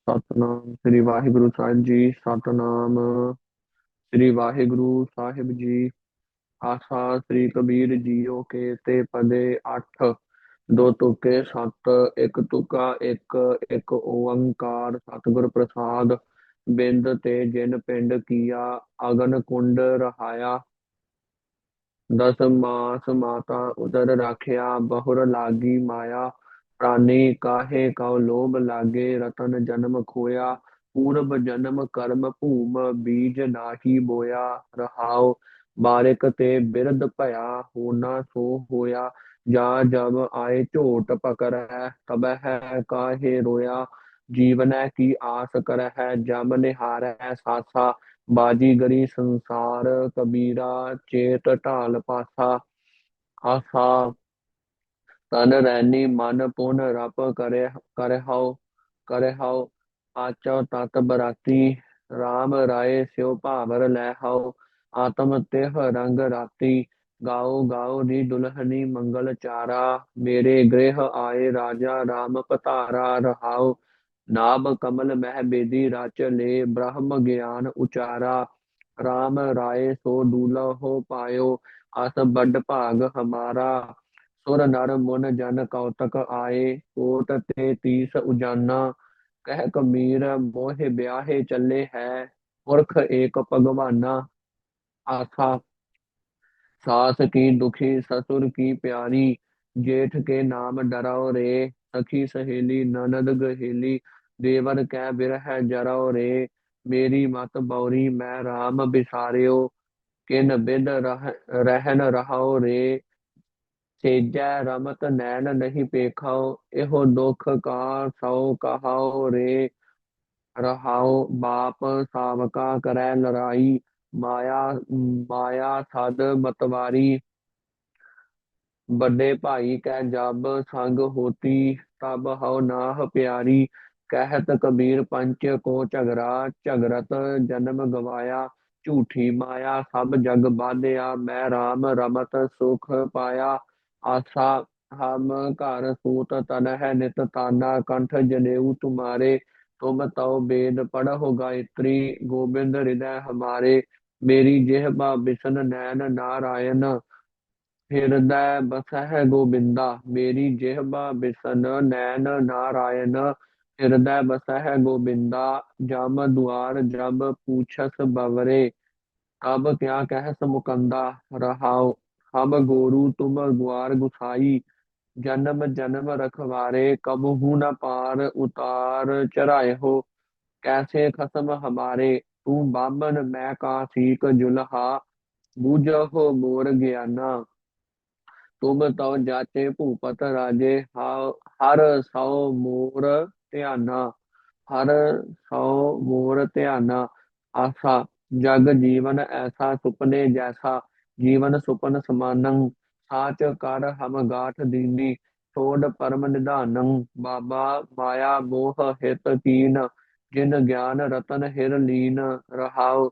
ਸਤਨਾਮ ਸ੍ਰੀ ਵਾਹਿਗੁਰੂ ਸਾਹਿਬ ਜੀ। ਸਤਨਾਮ ਸ੍ਰੀ ਵਾਹਿਗੁਰੂ ਸਾਹਿਬ ਜੀ। ਆਸਾ ਸ੍ਰੀ Kabir JIO ਕੇ ਤੇ ਪਦੇ ਅੱਠ, ਦੋ ਤੁਕੇ ਸਤ, ਇੱਕ ਤੁਕਾ ਇੱਕ, ਇੱਕ ਓੰਕਾਰ ਸਤਿਗੁਰ ਪ੍ਰਸਾਦ। ਬਿੰਦ ਤੇ ਜਿਨ ਪਿੰਡ ਕੀਆ, ਅਗਨ ਕੁੰਡ ਰਹਾਇਆ। ਦਸ ਮਾਸ ਮਾਤਾ ਉਦਰ ਰਾਖਿਆ, ਬਹੁਰ ਲਾਗੀ ਮਾਇਆ। ਪ੍ਰਾਨੀ ਕਾਹੇ ਕਉ ਲੋਭ ਲਾਗੇ, ਰਤਨ ਜਨਮ ਖੋਇਆ। ਪੂਰਬ ਜਨਮ ਕਰਮ ਭੂਮ, ਬੀਜ ਨਾਹੀ ਬੋਇਆ। ਰਹਾਉ ਬਾਰਿਕ ਤੇ ਬਿਰਧ ਭਇਆ, ਹੋਣਾ ਸੋ ਹੋਇਆ। ਜਾ ਜਬ ਆਏ ਝੋਟ ਪਕੜੈ, ਤਬਹਿ ਕਾਹੇ ਰੋਇਆ। ਜੀਵਨੈ ਕੀ ਆਸ ਕਰਹਿ, ਜਮ ਨਿਹਾਰੈ ਸਾਸਾ। ਬਾਜੀਗਰੀ ਸੰਸਾਰ, ਕਬੀਰਾ ਚੇਤ ਢਾਲ ਪਾਸਾ। ਆਸਾ ਤਨ ਰੈਨੀ ਮਨ ਪੁਨ ਰਪ ਕਰਿ ਹਉ ਆਚੋ ਤਤ ਬਰਾਤੀ। RAM ਰਾਏ ਸਿਉ ਭਾਵਰ ਲੈ ਹਉ, ਆਤਮ ਤਿਹ ਰੰਗ ਰਾਤੀ। ਗਾਓ ਗਾਓ ਨੀ ਦੁਲਹਨੀ ਮੰਗਲ ਚਾਰਾ, ਮੇਰੇ ਗ੍ਰਹਿ ਆਏ ਰਾਜਾ RAM ਪਧਾਰਾ। ਰਹਾਉ ਨਾਭ ਕਮਲ ਮਹਿ ਬੇਦੀ ਰਚ ਲੈ, ਬ੍ਰਹਮ ਗਿਆਨ ਉਚਾਰਾ। RAM ਰਾਏ ਸੋ ਦੁਲਹੁ ਪਾਇਓ, ਅਸ ਬੱਡ ਭਾਗ ਹਮਾਰਾ। ਸੁਰ ਨਰ ਮੁਨ ਜਨ ਕਉਤਕ ਆਏ, ਕੋਟ ਤੇ ਤੀਸ ਉਜਾਨਾ। ਕਹਿ ਕਬੀਰ ਮੋਹਿ ਬਿਆਹੇ ਚੱਲੇ ਹੈ, ਪੁਰਖ ਏਕ ਭਗਵਾਨਾ। ਆਸਾ सास की दुखी ससुर की प्यारी, जेठ के नाम डराओ रे। सखी सहेली ननद गहेली, देवर कै बिरह जराओ रे। मेरी मत बौरी मैं राम बिसारियो, किन बिद रहन रहाओ रे। सेजै रमत नैन नहीं पेखाओ, एहो दुख का सौ कहाओ रे। रहाओ बाप सावका करै लड़ाई, माया माया सद मतवारी। बड़े भाई कै जब संग होती, तब हव नाह प्यारी। कहत कबीर पंच को झगड़ा, झगड़त जन्म गवाया। झूठी माया सब जग बांधिया, मैं राम रमत सुख पाया। आसा हम घर सूत तन है नित ताना, कंठ जनेऊ तुम्हारे। तुम तव वेद पढ़ो गायत्री, गोबिंद हृदय हमारे। मेरी जिह्वा बिसन नैन नारायण, ਹਿਰਦੈ ਬਸਹਿ ਗੋਬਿੰਦਾ। ਮੇਰੀ ਜਿਹਵਾ ਬਿਸਨ ਨੈਣ ਨਾਰਾਇਣ, ਹਿਰਦੈ ਬਸਹਿ ਗੋਬਿੰਦਾ। ਜਮ ਦੁਆਰ ਜਬ ਪੂਛਸ ਬਵਰੇ, ਤਬ ਕਿਆ ਕਹਿਸ ਮੁਕੰਦਾ। ਰਹਾਉ ਹਮ ਗੋਰੂ ਤੁਮ ਗੁਆਰ ਗੁਸਾਈ, ਜਨਮ ਜਨਮ ਰਖਵਾਰੇ। ਕਬਹੂ ਨ ਪਾਰ ਉਤਾਰ ਚਰਾਏ ਹੋ, कैसे खसम हमारे। तू बामन मैं कासीक जुलहा, बूझहो मोर ज्ञाना। ਤੁਮ ਤਉ ਜਾਚੇ ਭੂਪਤ ਰਾਜੇ, ਹਰ ਸਉ ਮੋਰ ਧਿਆਨਾ। ਹਰ ਸਉ ਮੋਰ ਧਿਆਨਾ। ਆਸਾ ਜਗ ਜੀਵਨ ਐਸਾ, ਸੁਪਨੇ ਜੈਸਾ। ਜੀਵਨ ਸੁਪਨ ਸਮਾਨੰ, ਸਾਚ ਕਰ ਹਮ ਗਾਠ ਦੀਨੀ। ਛੋੜ ਪਰਮ ਨਿਧਾਨੰ, ਬਾਬਾ ਮਾਇਆ ਮੋਹ ਹਿਤ ਕੀਨ। ਜਿਨ ਗਿਆਨ ਰਤਨ ਹਿਰ ਲੀਨ। ਰਹਾਉ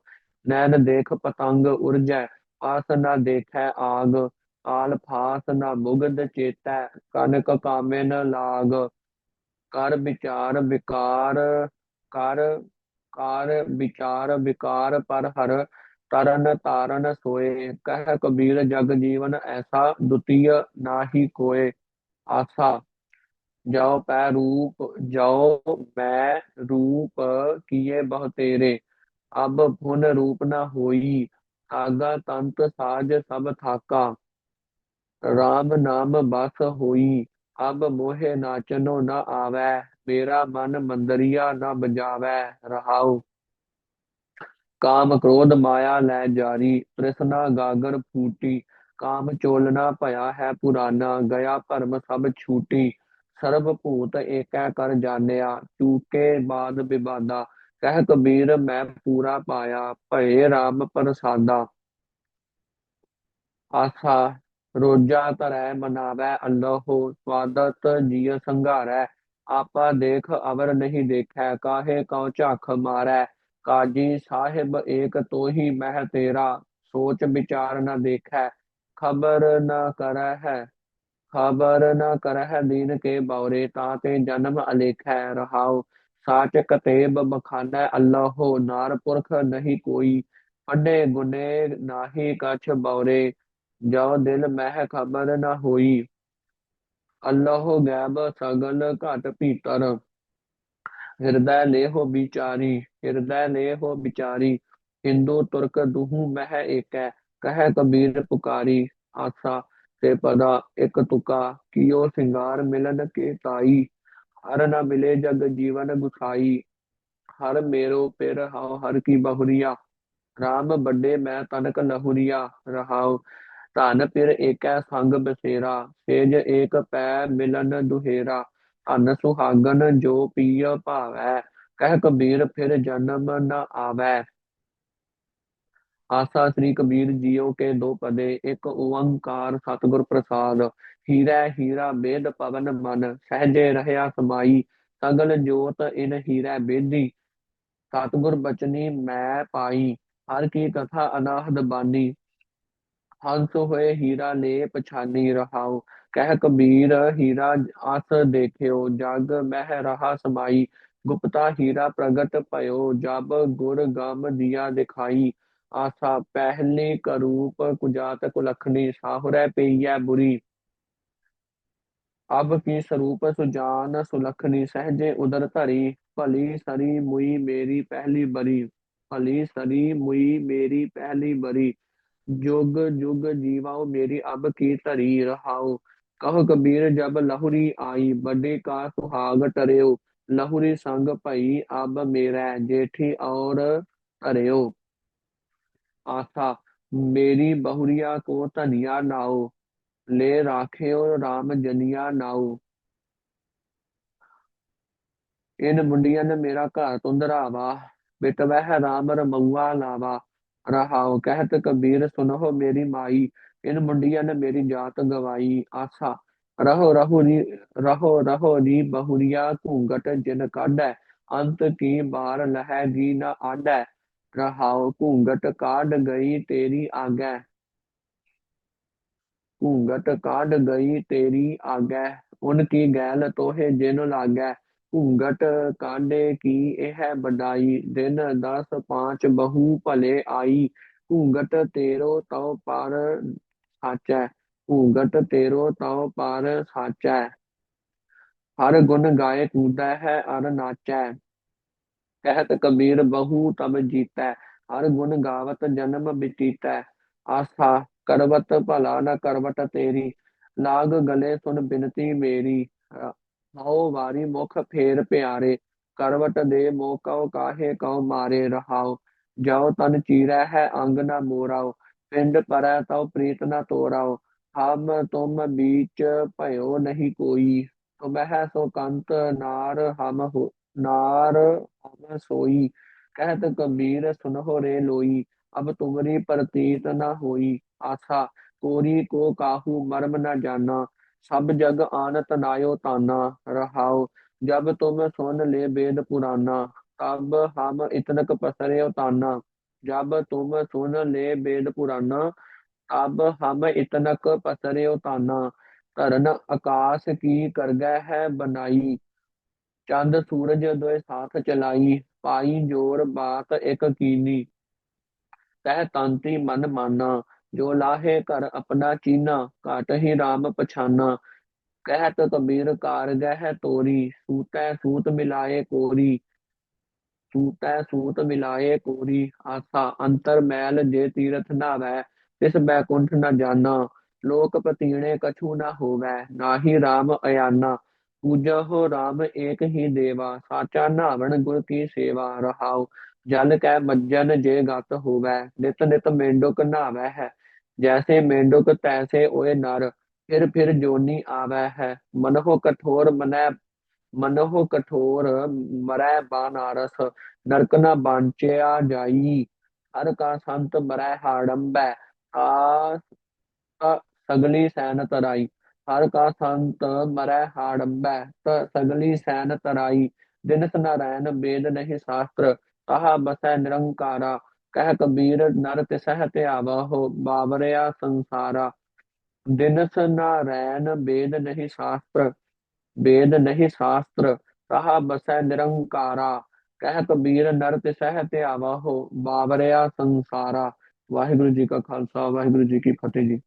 ਨੈਣ ਦੇਖ ਪਤੰਗ ਉਰਜੈ, ਪਾਸ ਨ ਦੇਖੈ ਆਗ। ਕਾਲ ਫਾਸ ਨਾ ਮੁਗਧ ਚੇਤੈ, ਕਨਕ ਕਾਮਿਨ ਲਾਗ। ਕਰ ਵਿਚਾਰ ਵਿਕਾਰ ਕਰ ਕਾਰ ਵਿਚਾਰ ਵਿਕਾਰ ਪਰ ਹਰ, ਤਰਨ ਤਾਰਨ ਸੋਏ। ਕਹਿ ਕਬੀਰ ਜਗ ਜੀਵਨ ਐਸਾ, ਦੁਤੀय ਨਾਹੀ ਕੋਇ। ਆਸਾ ਜਾਉ ਮੈਂ रूप किए बहु तेरे। अब पुन रूप न होई, आगा तंत साज सब थाका। राम नाम बस होई, अब मोहे नाचनो न आवे। मेरा मन मंदरिया न बजावे। रहाउ काम क्रोध माया लै जारी, तृष्णा गागर फूटी। काम चोलना भया है पुराना, गया भरम सब छूटी। सर्व भूत एकै कर जानिया, चूके बाद विवादा। कह कबीर मैं पूरा पाया, भये राम प्रसादा। आसा रोजा धरै मनावै अल्लाहो, स्वादत जिय संघारै। आपा देख अवर नहीं देखै, काहे कौ झख मारै। काजी साहिब एक तो ही मह तेरा, सोच विचार न देखै। खबर न करै खबर न करह दीन के बौरे, ताते जन्म अलेखै। रहाउ साच कतेब बखानै अल्लाहो, नार पुरख नहीं कोई। पढ़े गुने नाहि कछ बौरे, जो दिल मह खबर न होई। अल्लाहो गैब सगल घट भीतर, हृदय लेहो बिचारी। हृदय लेहो बिचारी, हिंदू तुर्क दुहू मह एकै। कह कबीर पुकारी, आसा से पदा एक तुका। कियो सिंगार मिलन के ताई, हर न मिले जग जीवन गुसाई। हर मेरो पिर हाउ हर की बहुरिया, राम बड़े मैं तनक लहुरिया। रहाउ धन पिर एकै संग बसेरा, सेज एक पै मिलन दुहेरा। धन सुहागन जो पिय भावै, कह कबीर फिर जन्म न आवै। आसा श्री कबीर जियो के दो पदे, एक ओंकार सतगुर प्रसाद। हीरा हीरा बेद पवन मन, सहजे रहया समाई। सगल जोत इन हीरै बेदी, सतगुर बचनी मैं पाई। हर की कथा अनाहद बानी, हंस होए हीरा ले पछानी। रहाओ कह कबीर हीरा आस देखियो, जग मह रहा समाई। गुप्ता हीरा प्रगट भयो, जब गुर गम दिया दिखाई। आसा पहली करूप कुजात कुलखनी, साहुरै पेइयै बुरी। अब की स्वरूप सुजान सुलखनी, सहजे उदर धरी। भली सरी मुई मेरी पहली बरी, भली सरी मुई मेरी पहली बरी। जुग जुग जीवाओ मेरी अब की धरी। रहाओ कहो कबीर जब लहुरी आई, बड़े का सुहाग टरियो। लहुरी संग भई अब मेरा, जेठी और धरियो। आसा मेरी बहुरिया को धनिया नाओ, ले राखियो राम जनिया नाओ। इन मुंडियन मेरा घर तुंदरावा, बिटवह राम रमौआ लावा। रहाओ कहत कबीर सुनहो मेरी माई, इन मुंडियन मेरी जात गवाई। आसा रहो रहो री, रहो रहो री बहुरिया घूंघट जिन काढ़ै। अंत की बार लहगी न आडै। रहाओ घूंघट काढ़ गई तेरी आगै, घूंघट काढ़ गई तेरी आगै। उनकी गैल तोहे जिन लागै, घूंघट काढ़े की यह बड़ाई। दिन 10 5 बहु भले आई, घूंघट तेरो तव पर साचै। घूंघट तेरो तव पर साचै, हर गुण गाए कूदै है अर नाचै। कहत कबीर बहु तब जीतै, हर गुण गावत जन्म बितीतै। आस्था करवत भला न करवट तेरी, लाग गले सुन बिनती मेरी। आओ वारी मुख फेर प्यारे, करवट दे मोकौ काहे कौ मारे। रहाओ जो तन चीरै है अंग न मोराओ, पिंड परै तौ प्रीत न तोराओ। हम तुम बीच भयो नहीं कोई, तुम्हें सो कंत नार हम हो, नार हम सोई। कहत कबीर सुनहो रे लोई, अब तुमरी प्रतीत न होई। आसा कोरी को काहू मर्म न जाना, सब जग आन तनायो ताना। रहाओ जब तुम सुन ले वेद पुराना, तब हम इतनक पसरे ताना। जब तुम सुन ले वेद पुराना, तब हम इतनक पसरे ताना। धरन आकाश की करगै है बनाई, चंद सूरज दोए साथ चलाई। पाई जोर बात एक कीनी, तह तांती मन माना। जो लाहे कर अपना चीना, काट ही राम पछाना। कहत कबीर कारगह तोरी, सूतै सूत मिलाए कोरी। सूतै सूत मिलाए कोरी। आसा अंतर मैल जे तीरथ नावै, तिस बैकुंठ न जाना। लोक पतीणे कछू न होवै, नाहि राम अयाना। पूजहो राम एक ही देवा, साचा नावण गुर की सेवा। रहाओ जल कै मज्जन जे गत होवै, नित नित मेंढुक नावै है। जैसे मेंढुक तैसे ओए नर, फिर जोनी आवै है। मनहो कठोर मनै, मनहो कठोर मरै बानारस। नरक न बांचया जाई, हर का संत मरै हाड़ंबै। ता सगली सैन तराई, हर का संत मरै हाड़ंबै। सगली सैन तराई। दिनस नारायण वेद नहीं शास्त्र, कहा बसै निरंकारा। कह कबीर नर तिसह त्यावा हो, बावरया संसारा। दिनस नारायण वेद नहीं शास्त्र, वेद नहीं शास्त्र। ਸਹਾ ਬਸੈ ਨਿਰੰਕਾਰਾ। ਕਹਿ ਕਬੀਰ ਨਰ ਤਿਸਹਿ ਧਿਆਵਾ ਹੋ, ਬਾਵਰਿਆ ਸੰਸਾਰਾ। ਵਾਹਿਗੁਰੂ ਜੀ ਕਾ ਖਾਲਸਾ, ਵਾਹਿਗੁਰੂ ਜੀ ਕੀ ਫਤਿਹ ਜੀ।